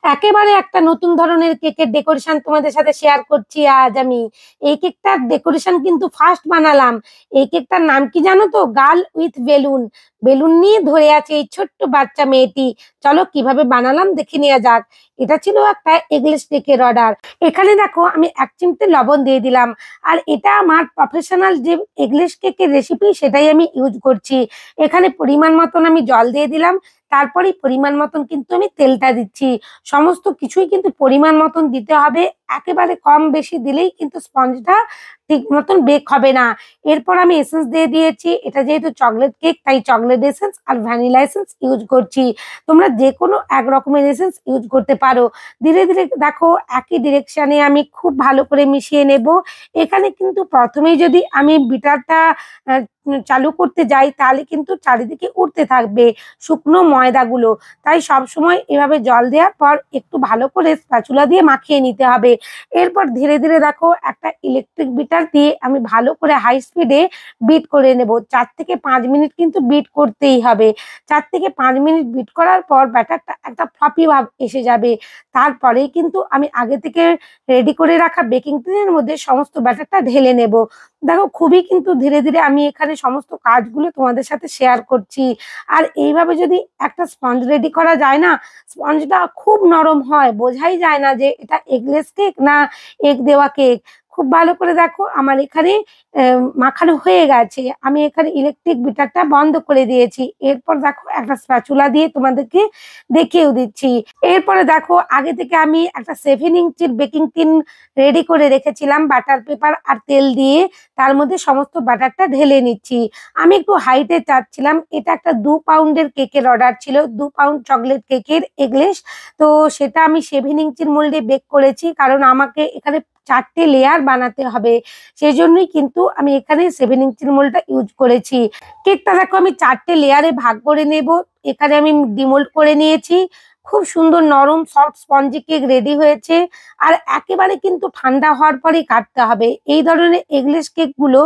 একেবারে একটা নতুন ধরনের কেকের ডেকোরেশন তোমাদের সাথে শেয়ার করছি আজ আমি। এই কেকটার ডেকোরেশন কিন্তু ফার্স্ট বানালাম। এই কেকটার নাম কি জানো তো? Girl with balloon. বেলুন নিয়ে ধরে আছে এই ছোট্ট বাচ্চা মেয়েটি। চলো কিভাবে বানালাম দেখে নেওয়া যাক। এটা ছিল একটা এগলেস কেকের অর্ডার। এখানে দেখো আমি 1 চিমটে লবণ দিয়ে দিলাম। আর এটা আমার প্রফেশনাল যে এগলেস কেকের রেসিপি সেটাই আমি ইউজ করছি। এখানে পরিমাণ মতন আমি জল দিয়ে দিলাম। তারপরে পরিমাণ মতন কিন্তু আমি তেলটা দিচ্ছি। সমস্ত কিছুই কিন্তু পরিমাণ মতন দিতে হবে। একেবারে কম বেশি দিলেই কিন্তু স্পঞ্জটা ঠিক মতন বেক হবে না। এরপর আমি এসেন্স দিয়ে দিয়েছি। এটা যেহেতু চকলেট কেক তাই চকলেট এসেন্স আর ভ্যানিলা এসেন্স ইউজ করছি। তোমরা যে কোনো এক রকমের এসেন্স ইউজ করতে পারো। ধীরে ধীরে দেখো একই ডিরেকশনে আমি খুব ভালো করে মিশিয়ে নেব। এখানে কিন্তু প্রথমেই যদি আমি বিটারটা চালু করতে যাই তাহলে কিন্তু চারিদিকে উঠতে থাকবে শুকনো ময়দাগুলো। তাই সবসময় এভাবে জল দেওয়ার পর একটু ভালো করে স্প্যাচুলা দিয়ে মাখিয়ে নিতে হবে। এরপর ধীরে ধীরে দেখো একটা ইলেকট্রিক বিটার দিয়ে আমি ভালো করে হাই স্পিডে বিট করে নেব। 4 থেকে 5 মিনিট কিন্তু বিট করতেই হবে। 4 থেকে 5 মিনিট বিট করার পর ব্যাটারটা একটা ফ্লপি ভাব এসে যাবে। তারপরেই কিন্তু আমি আগে থেকে রেডি করে রাখা বেকিং ট্রের মধ্যে সমস্ত ব্যাটারটা ঢেলে নেব। দেখো খুবই কিন্তু ধীরে ধীরে আমি এখানে সমস্ত কাজগুলো তোমাদের সাথে শেয়ার করছি। আর এইভাবে যদি একটা স্পঞ্জ রেডি করা যায় না, স্পঞ্জটা খুব নরম হয়, বোঝাই যায় না যে এটা এগলেস কেক না এগ দেওয়া কেক। খুব ভালো করে দেখো আমার এখানে মাখানো হয়ে গেছে। আমি এখানে ইলেকট্রিক বিটারটা বন্ধ করে দিয়েছি। এরপর দেখো একটা স্প্যাচুলা দিয়ে তোমাদেরকে দেখিয়েও দিচ্ছি। এরপরে দেখো আগে থেকে আমি একটা 7 ইঞ্চির বেকিং টিন রেডি করে রেখেছিলাম বাটার পেপার আর তেল দিয়ে। তার মধ্যে সমস্ত বাটারটা ঢেলে নিচ্ছি। আমি একটু হাইটে চাচ্ছিলাম। এটা একটা 2 পাউন্ডের কেকের অর্ডার ছিল, 2 পাউন্ড চকলেট কেকের এগলেস। তো সেটা আমি 7 ইঞ্চির মোল্ডে বেক করেছি, কারণ আমাকে এখানে 4টে লেয়ার বানাতে হবে। সেই জন্যই কিন্তু আমি এখানে 7 ইঞ্চির মোল্ডটা ইউজ করেছি। কেকটা দেখো আমি 4টে লেয়ারে ভাগ করে নেব। এখানে আমি ডিমোল্ড করে নিয়েছি। খুব সুন্দর নরম সফট স্পঞ্জি কেক রেডি হয়েছে। আর একেবারে কিন্তু ঠান্ডা হওয়ার পরেই কাটতে হবে। এই ধরনের এগলেস কেকগুলো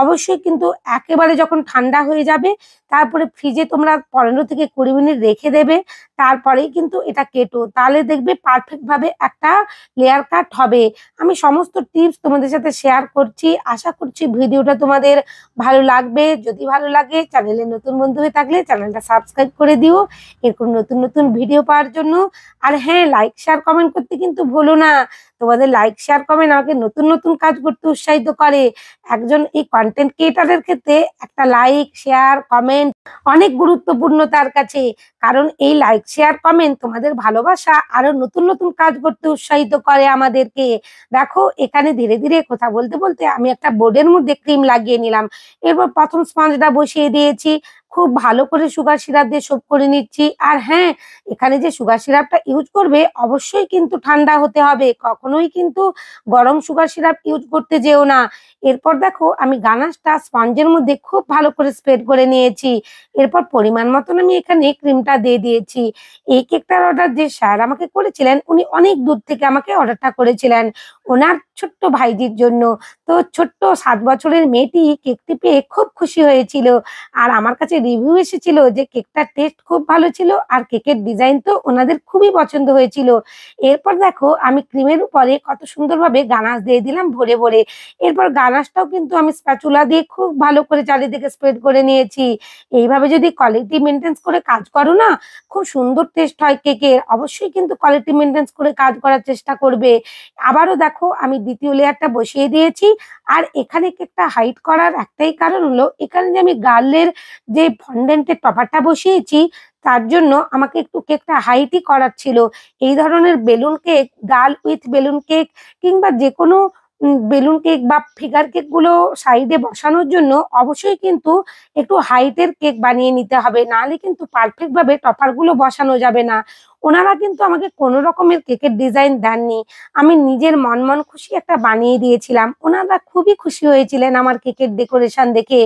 অবশ্যই কিন্তু একেবারে যখন ঠান্ডা হয়ে যাবে তারপরে ফ্রিজে তোমরা 15 থেকে 20 মিনিট রেখে দেবে। তারপরেই কিন্তু এটা কেটো, তাহলে দেখবে পারফেক্ট ভাবে একটা লেয়ার কাট হবে। আমি সমস্ত টিপস তোমাদের সাথে শেয়ার করছি। আশা করছি ভিডিওটা তোমাদের ভালো লাগবে। যদি ভালো লাগে চ্যানেলে নতুন বন্ধু হয়ে থাকলে চ্যানেলটা সাবস্ক্রাইব করে দিও এরকম নতুন নতুন ভিডিও পাওয়ার জন্য। আর হ্যাঁ, লাইক শেয়ার কমেন্ট করতে কিন্তু ভুলো না। তোমাদের লাইক শেয়ার কমেন্ট আমাকে নতুন নতুন কাজ করতে উৎসাহিত করে। একজন এই কন্টেন্ট ক্রিয়েটারের ক্ষেত্রে একটা লাইক শেয়ার কমেন্ট অনেক গুরুত্বপূর্ণ তার কাছে। কারণ এই লাইক শেয়ার কমেন্ট তোমাদের ভালোবাসা আরো নতুন নতুন কাজ করতে উৎসাহিত করে আমাদেরকে। দেখো এখানে ধীরে ধীরে কথা বলতে বলতে আমি একটা বোর্ডের মধ্যে ক্রিম লাগিয়ে নিলাম। এরপর প্রথম স্পঞ্জটা বসিয়ে দিয়েছি। খুব ভালো করে সুগার সিরাপ দিয়ে সোপ করে নিচ্ছি। আর হ্যাঁ, এখানে যে সুগার সিরাপটা ইউজ করবে অবশ্যই কিন্তু ঠান্ডা হতে হবে, কখনোই কিন্তু গরম সুগার সিরাপ ইউজ করতে যেও না। এরপর দেখো আমি গানাশটা স্পঞ্জের মধ্যে খুব ভালো করে স্প্রেড করে নিয়েছি। এরপর পরিমাণ মতন আমি এখানে ক্রিমটা দিয়ে দিয়েছি। এই কেকটার অর্ডার যে স্যার আমাকে করেছিলেন উনি অনেক দূর থেকে আমাকে অর্ডারটা করেছিলেন ওনার ছোট্ট ভাইজির জন্য। তো ছোট্ট 7 বছরের মেয়েটি কেকটি পেয়ে খুব খুশি হয়েছিল। আর আমার কাছে রিভিউ এসেছিল যে কেকটার টেস্ট খুব ভালো ছিল আর কেকের ডিজাইন তো ওনাদের খুবই পছন্দ হয়েছিল। এরপর দেখো আমি ক্রিমের উপরে কত সুন্দরভাবে গানাশ দিয়ে দিলাম ভরে ভরে। এরপর গানাশটাও কিন্তু আমি স্প্যাচুলা দিয়ে খুব ভালো করে চারিদিকে স্প্রেড করে নিয়েছি। এইভাবে যদি কোয়ালিটি মেনটেন করে কাজ করো না, খুব সুন্দর টেস্ট হয় কেকের। অবশ্যই কিন্তু কোয়ালিটি মেনটেন করে কাজ করার চেষ্টা করবে। আবারও দেখো আমি দ্বিতীয় লেয়ারটা বসিয়ে দিয়েছি। আর এখানে কেকটা হাইট করার একটাই কারণ হলো এখানে যে আমি গার্লের যে ফন্ডেন্টের টপারটা বসিয়েছি তার জন্য আমাকে একটু কেকটা হাইটই করার ছিল। এই ধরনের balloon cake, girl with balloon cake কিংবা যে কোনো বেলুন কেক বা ফিগার কেক গুলো সাইডে বসানোর জন্য অবশ্যই কিন্তু একটু হাইটের কেক বানিয়ে নিতে হবে, নাহলে কিন্তু পারফেক্ট ভাবে টপার গুলো বসানো যাবে না। ওনারা কিন্তু আমাকে কোনো রকমের কেকের ডিজাইন দেননি, আমি নিজের মন খুশি একটা বানিয়ে দিয়েছিলাম। ওনারা খুবই খুশি হয়েছিলেন আমার কেকের ডেকোরেশন দেখে।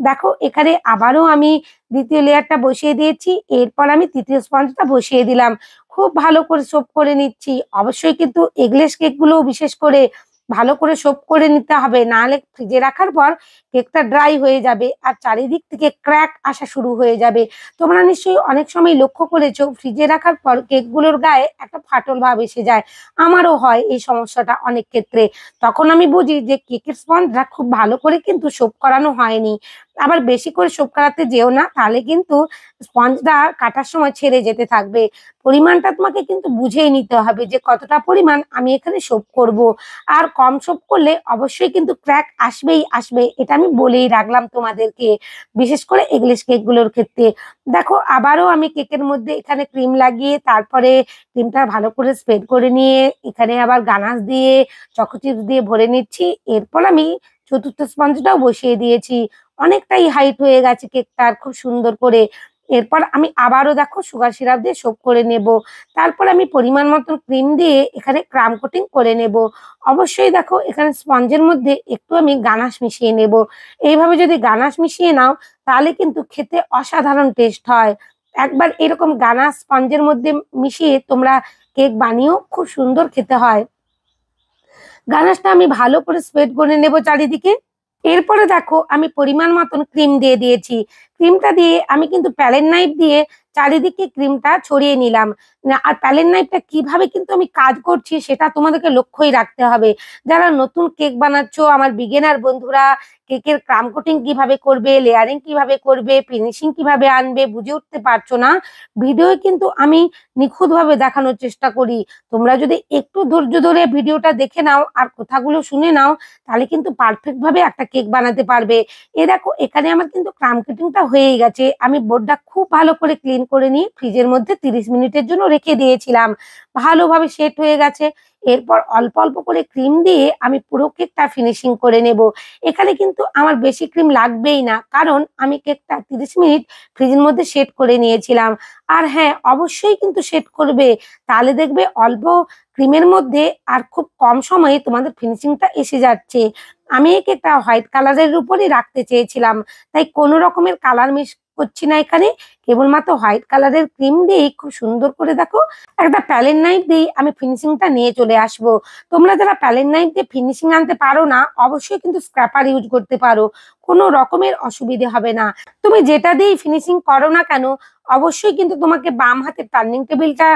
দেখো এখানে আবারও আমি দ্বিতীয় লেয়ারটা বসিয়ে দিয়েছি। এরপর আমি তৃতীয় স্পঞ্জটা বসিয়ে দিলাম। খুব ভালো করে সোপ করে নিচ্ছি। অবশ্যই কিন্তু এগলেস কেক গুলো বিশেষ করে ভালো করে সোপ করে নিতে হবে, নাহলে ফ্রিজে রাখার পর কেকটা ড্রাই হয়ে যাবে আর চারিদিক থেকে ক্র্যাক আসা শুরু হয়ে যাবে। তোমরা নিশ্চয়ই অনেক সময় লক্ষ্য করেছো ফ্রিজে রাখার পর কেকগুলোর গায়ে একটা ফাটল ভাব এসে যায়। আমারও হয় এই সমস্যাটা অনেক ক্ষেত্রে। তখন আমি বুঝি যে কেকের স্পঞ্জটা খুব ভালো করে কিন্তু সোপ করানো হয়নি। আবার বেশি করে সোপ করাতে যেও না, তাহলে কিন্তু স্পঞ্জটা কাটার সময় ছেড়ে যেতে থাকবে। পরিমাণটা তোমাকে কিন্তু বুঝেই নিতে হবে যে কতটা পরিমাণ আমি এখানে সোপ করব। আর কম সোপ করলে অবশ্যই কিন্তু ক্র্যাক আসবেই আসবে, এটা আমি বলেই রাখলাম তোমাদেরকে, বিশেষ করে এগলেস কেকগুলোর ক্ষেত্রে। দেখো আবারও আমি কেকের মধ্যে এখানে ক্রিম লাগিয়ে তারপরে ক্রিমটা ভালো করে স্প্রেড করে নিয়ে এখানে আবার গানাশ দিয়ে চকো চিপস দিয়ে ভরে নিচ্ছি। এরপর আমি চতুর্থ স্পঞ্জটাও বসিয়ে দিয়েছি। অনেকটাই হাইট হয়ে গেছে কেকটার খুব সুন্দর করে। এরপর আমি আবারও দেখো সুগার সিরাপ দিয়ে সোপ করে নেব। তারপর আমি পরিমাণ মতন ক্রিম দিয়ে এখানে ক্রাম কোটিং করে নেব। অবশ্যই দেখো এখানে স্পঞ্জের মধ্যে একটু আমি গানাশ মিশিয়ে নেব। এইভাবে যদি গানাশ মিশিয়ে নাও তাহলে কিন্তু খেতে অসাধারণ টেস্ট হয়। একবার এরকম গানাশ স্পঞ্জের মধ্যে মিশিয়ে তোমরা কেক বানিয়েও খুব সুন্দর খেতে হয়। গানাশটা আমি ভালো করে স্প্রেড করে নেব চারিদিকে। এরপরে দেখো আমি পরিমাণ মতন ক্রিম দিয়ে দিয়েছি। ক্রিমটা দিয়ে আমি কিন্তু প্যালেট নাইফ দিয়ে চারিদিকে ক্রিমটা ছড়িয়ে নিলাম। আর প্যালেট নাইফটা কিভাবে কিন্তু আমি কাজ করছি সেটা তোমাদেরকে লক্ষ্যই রাখতে হবে। যারা নতুন কেক বানাচ্ছো আমার বিগিনার বন্ধুরা, কেকের ক্রাম কোটিং কিভাবে করবে, লেয়ারিং কিভাবে করবে, ফিনিশিং কিভাবে আনবে বুঝে উঠতে পারছো না, ভিডিও কিন্তু আমি নিখুঁতভাবে দেখানোর চেষ্টা করি। তোমরা যদি একটু ধৈর্য ধরে ভিডিওটা দেখে নাও আর কথাগুলো শুনে নাও, তাহলে কিন্তু পারফেক্ট ভাবে একটা কেক বানাতে পারবে। এ দেখো এখানে আমার কিন্তু ক্রাম কোটিংটা হয়েই গেছে। আমি বোর্ডটা খুব ভালো করে ক্লিন করে নিয়ে ফ্রিজের মধ্যে 30 মিনিটের জন্য রেখে দিয়েছিলাম। ভালোভাবে সেট হয়ে গেছে। এরপর অল্প অল্প করে ক্রিম দিয়ে আমি পুরো কেকটা ফিনিশিং করে নেব। এখানে কিন্তু আমার বেশি ক্রিম লাগবেই না, কারণ আমি কেকটা 30 মিনিট ফ্রিজের মধ্যে সেট করে নিয়েছিলাম। আর হ্যাঁ, অবশ্যই কিন্তু সেট করবে, তাহলে দেখবে অল্প ক্রিমের মধ্যে আর খুব কম সময়ে তোমাদের ফিনিশিংটা এসে যাচ্ছে। আমি এই কেকটা হোয়াইট কালারের উপরই রাখতে চেয়েছিলাম, তাই কোনো রকমের কালার মিক্স করছি না এখানে। কেবলমাত্র হোয়াইট কালারের ক্রিম দিয়ে খুব সুন্দর করে দেখো একটা প্যালেট নাইফ দিয়ে আমি ফিনিশিংটা নিয়ে চলে আসব। তোমরা যারা প্যালেট নাইফ দিয়ে ফিনিশিং আনতে পারো না, অবশ্যই কিন্তু স্ক্র্যাপার ইউজ করতে পারো, কোনো রকমের অসুবিধে হবে না। তুমি যেটা দিয়েই ফিনিশিং করো না কেন, অবশ্যই কিন্তু তোমাকে বাম হাতে টার্নিং টেবিলটা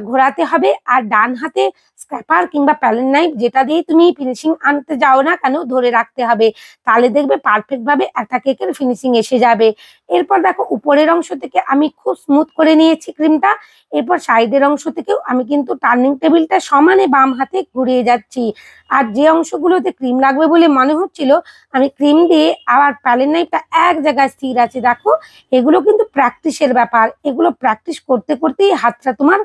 ঘোরাতে হবে, আর ডান হাতে স্ক্র্যাপার কিংবা প্যালেট নাইফ যেটা দিয়ে তুমি ফিনিশিং আনতে যাও না কেন ধরে রাখতে হবে। তাহলে দেখবে পারফেক্ট ভাবে একটা কেকের ফিনিশিং এসে যাবে। এরপর দেখো উপরের অংশ থেকে আমি খুব স্মুথ করে নিয়েছি ক্রিমটা। এরপর সাইডের অংশ থেকেও আমি কিন্তু টার্নিং টেবিলটা সমানে বাম হাতে ঘুরিয়ে যাচ্ছি। আর যে অংশগুলোতে ক্রিম লাগবে বলে মনে হচ্ছিল, আমি ক্রিম দিয়ে আবার প্যালেট নাইফটা এক জায়গায় স্থির আছে। দেখো এগুলো কিন্তু প্র্যাকটিসের ব্যাপার, এগুলো প্র্যাকটিস করতে করতেই হাতটা তোমার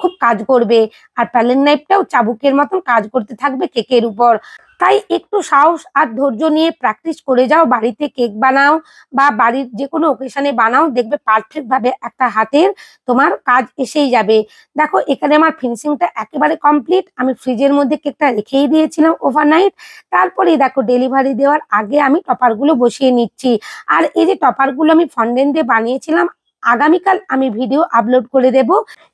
খুব কাজ করবে। আর প্যালেট নাইফটাও চাবুকের মতন কাজ করতে থাকবে কেকের উপর। তাই একটু সাহস আর ধৈর্য নিয়ে প্র্যাকটিস করে যাও, বাড়িতে কেক বানাও বা বাড়ির যে কোনো ওকেশনে বানাও, দেখবে পারফেক্ট ভাবে একটা হাতের তোমার কাজ এসেই যাবে। দেখো এখানে আমার ফিনিশিংটা একেবারে কমপ্লিট। আমি ফ্রিজের মধ্যে কেকটা রেখেই দিয়েছিলাম ওভারনাইট। তারপরে দেখো ডেলিভারি দেওয়ার আগে আমি টপারগুলো বসিয়ে নিচ্ছি। আর এই যে টপারগুলো আমি ফন্ডেন্ট দিয়ে বানিয়েছিলাম, আগামীকাল আমি ভিডিও আপলোড করে দেব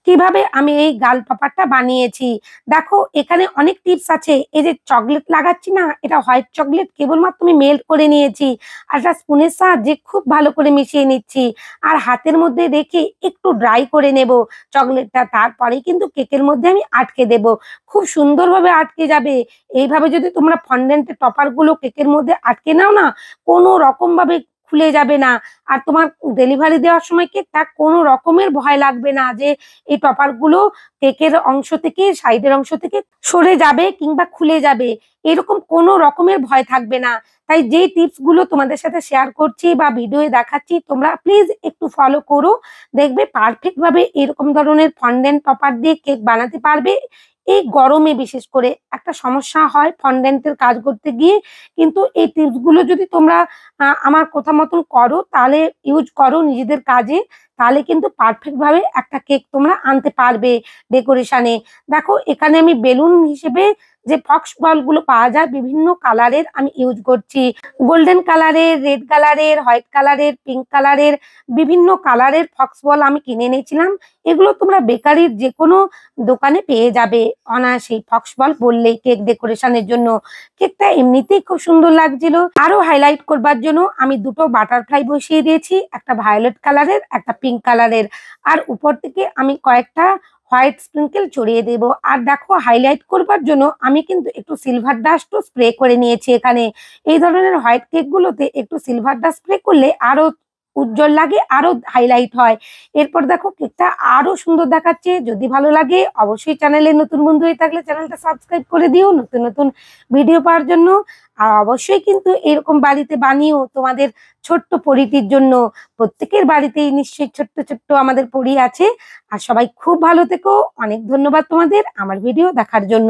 কিভাবে আমি এই গাল টপারটা বানিয়েছি। দেখো এখানে অনেক টিপস আছে। এই যে চকলেট লাগাচ্ছি না, এটা হোয়াইট চকলেট কেবলমাত্র আমি মেল্ট করে নিয়েছি আর একটা স্পুনের সাহায্যে খুব ভালো করে মিশিয়ে নিচ্ছি। আর হাতের মধ্যে রেখে একটু ড্রাই করে নেব চকলেটটা, তারপরেই কিন্তু কেকের মধ্যে আমি আটকে দেব। খুব সুন্দরভাবে আটকে যাবে। এইভাবে যদি তোমরা ফন্ডেন্টের টপারগুলো কেকের মধ্যে আটকে নাও না, কোনো রকম ভাবে খুলে যাবে না। আর তোমার ডেলিভারি দেওয়ার সময় কেকটা কোনো রকমের ভয় লাগবে না যে এই টপারগুলো কেকের অংশ থেকে সাইডের অংশ থেকে সরে যাবে কিংবা খুলে যাবে, এরকম কোনো রকমের ভয় থাকবে না। তাই যে টিপস গুলো তোমাদের সাথে শেয়ার করছি বা ভিডিওয়ে দেখাচ্ছি, তোমরা প্লিজ একটু ফলো করো, দেখবে পারফেক্ট ভাবে এরকম ধরনের ফন্ডেন্ট টপার দিয়ে কেক বানাতে পারবে। এই গরমে বিশেষ করে একটা সমস্যা হয় ফন্ডেন্টের কাজ করতে গিয়ে, কিন্তু এই টিপস গুলো যদি তোমরা আমার কথা মতন করো, তাহলে ইউজ করো নিজেদের কাজে, তাহলে কিন্তু পারফেক্ট ভাবে একটা কেক তোমরা আনতে পারবে ডেকোরেশনে। দেখো এখানে আমি বেলুন হিসেবে যে ফক্স বলগুলো পাওয়া যায় বিভিন্ন কালারের আমি ইউজ করছি। গোল্ডেন কালারের, রেড কালারের, হোয়াইট কালারের, পিঙ্ক কালারের, বিভিন্ন কালারের ফক্স বল আমি কিনে এনেছিলাম। এগুলো তোমরা বেকারির যেকোনো দোকানে পেয়ে যাবে অনায়াসেই। ফক্স বল বললেই কেক ডেকোরেশনের জন্য। কেকটা এমনিতেই খুব সুন্দর লাগছিল। আরো হাইলাইট করবার জন্য আমি দুটো বাটারফ্লাই বসিয়ে দিয়েছি, একটা ভায়োলেট কালারের, একটা পিঙ্ক কালারের। আর উপর থেকে আমি কয়েকটা হোয়াইট স্প্রিঙ্কেল ছড়িয়ে দেব। আর দেখো, হাইলাইট করবার জন্য আমি কিন্তু একটু সিলভার ডাস্টও স্প্রে করে নিয়েছি এখানে। এই ধরনের হোয়াইট কেক গুলোতে একটু সিলভার ডাস্ট স্প্রে করলে আরো উজ্জ্বল লাগে, আরো হাইলাইট হয়। এরপর দেখো, কেকটা আরো সুন্দর দেখাচ্ছে। যদি ভালো লাগে অবশ্যই চ্যানেলে নতুন বন্ধু হয়ে থাকলে চ্যানেলটা সাবস্ক্রাইব করে দিও নতুন নতুন ভিডিও পাওয়ার জন্য। আর অবশ্যই কিন্তু এরকম বাড়িতে বানিয়েও তোমাদের ছোট্ট পরিটির জন্য। প্রত্যেকের বাড়িতেই নিশ্চয়ই ছোট্ট ছোট্ট আমাদের পরি আছে। আর সবাই খুব ভালো থেকো। অনেক ধন্যবাদ তোমাদের আমার ভিডিও দেখার জন্য।